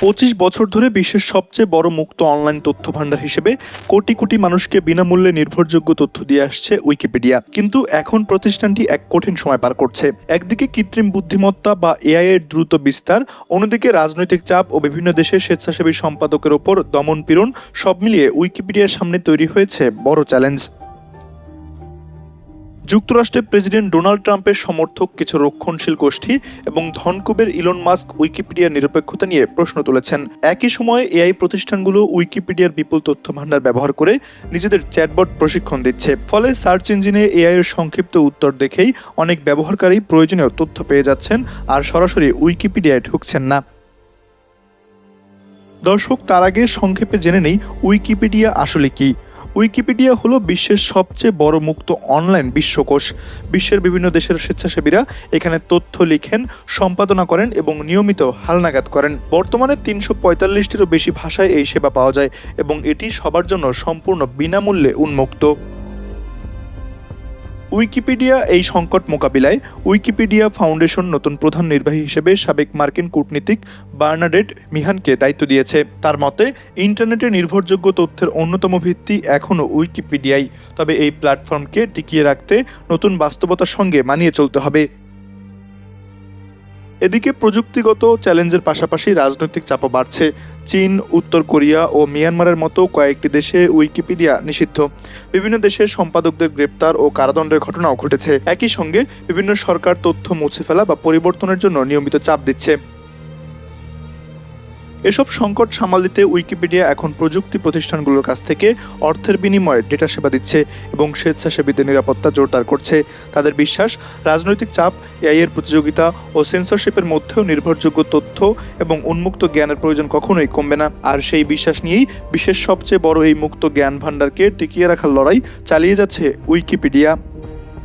25 বছর ধরে বিশ্বের সবচেয়ে বড় মুক্ত অনলাইন তথ্য ভান্ডার হিসেবে কোটি কোটি মানুষকে বিনামূল্যে নির্ভরযোগ্য তথ্য দিয়ে আসছে উইকিপিডিয়া। কিন্তু এখন প্রতিষ্ঠানটি এক কঠিন সময় পার করছে। একদিকে কৃত্রিম বুদ্ধিমত্তা বা এআই এর দ্রুত বিস্তার, অন্যদিকে রাজনৈতিক চাপ ও বিভিন্ন দেশের স্বেচ্ছাসেবী সম্পাদকের ওপর দমন-পীড়ন, সব মিলিয়ে উইকিপিডিয়ার সামনে তৈরি হয়েছে বড় চ্যালেঞ্জ। যুক্তরাষ্ট্রের প্রেসিডেন্ট ডোনাল্ড ট্রাম্পের সমর্থক কিছু রক্ষণশীল গোষ্ঠী এবং ধনকুবের ইলন মাস্ক উইকিপিডিয়ার নিরপেক্ষতা নিয়ে প্রশ্ন তুলেছেন। একই সময়ে এআই প্রতিষ্ঠানগুলো উইকিপিডিয়ার বিপুল তথ্য ভান্ডার ব্যবহার করে নিজেদের চ্যাটবট প্রশিক্ষণ দিচ্ছে। ফলে সার্চ ইঞ্জিনে এআই এর সংক্ষিপ্ত উত্তর দেখেই অনেক ব্যবহারকারী প্রয়োজনীয় তথ্য পেয়ে যাচ্ছেন আর সরাসরি উইকিপিডিয়ায় ঢুকছেন না। দর্শক, তার আগে সংক্ষেপে জেনে নেই উইকিপিডিয়া আসলে কি। উইকিপিডিয়া হলো বিশ্বের সবচেয়ে বড় মুক্ত অনলাইন বিশ্বকোষ। বিশ্বের বিভিন্ন দেশের স্বেচ্ছাসেবীরা এখানে তথ্য লিখেন, সম্পাদনা করেন এবং নিয়মিত হালনাগাদ করেন। বর্তমানে 345টিরও বেশি ভাষায় এই সেবা পাওয়া যায় এবং এটি সবার জন্য সম্পূর্ণ বিনামূল্যে উন্মুক্ত। উইকিপিডিয়া এই সংকট মোকাবিলায় উইকিপিডিয়া ফাউন্ডেশন নতুন প্রধান নির্বাহী হিসেবে সাবেক মার্কিন কূটনীতিক বার্নাডেট মিহানকে দায়িত্ব দিয়েছে। তার মতে, ইন্টারনেটে নির্ভরযোগ্য তথ্যের অন্যতম ভিত্তি এখনও উইকিপিডিয়াই। তবে এই প্ল্যাটফর্মকে টিকিয়ে রাখতে নতুন বাস্তবতার সঙ্গে মানিয়ে চলতে হবে। এদিকে প্রযুক্তিগত চ্যালেঞ্জের পাশাপাশি রাজনৈতিক চাপও বাড়ছে। চীন, উত্তর কোরিয়া ও মিয়ানমারের মতো কয়েকটি দেশে উইকিপিডিয়া নিষিদ্ধ। বিভিন্ন দেশের সম্পাদকদের গ্রেপ্তার ও কারাদণ্ডের ঘটনাও ঘটেছে। একই সঙ্গে বিভিন্ন সরকার তথ্য মুছে ফেলা বা পরিবর্তনের জন্য নিয়মিত চাপ দিচ্ছে। এসব সংকট সামাল দিতে উইকিপিডিয়া এখন প্রযুক্তি প্রতিষ্ঠানগুলোর কাছ থেকে অর্থের বিনিময়ে ডেটা সেবা দিচ্ছে এবং স্বেচ্ছাসেবীদের নিরাপত্তা জোরদার করছে। তাদের বিশ্বাস, রাজনৈতিক চাপ, এআই এর প্রতিযোগিতা ও সেন্সরশিপের মধ্যেও নির্ভরযোগ্য তথ্য এবং উন্মুক্ত জ্ঞানের প্রয়োজন কখনোই কমবে না। আর সেই বিশ্বাস নিয়েই বিশ্বের সবচেয়ে বড় এই মুক্ত জ্ঞান ভান্ডারকে টিকিয়ে রাখার লড়াই চালিয়ে যাচ্ছে উইকিপিডিয়া।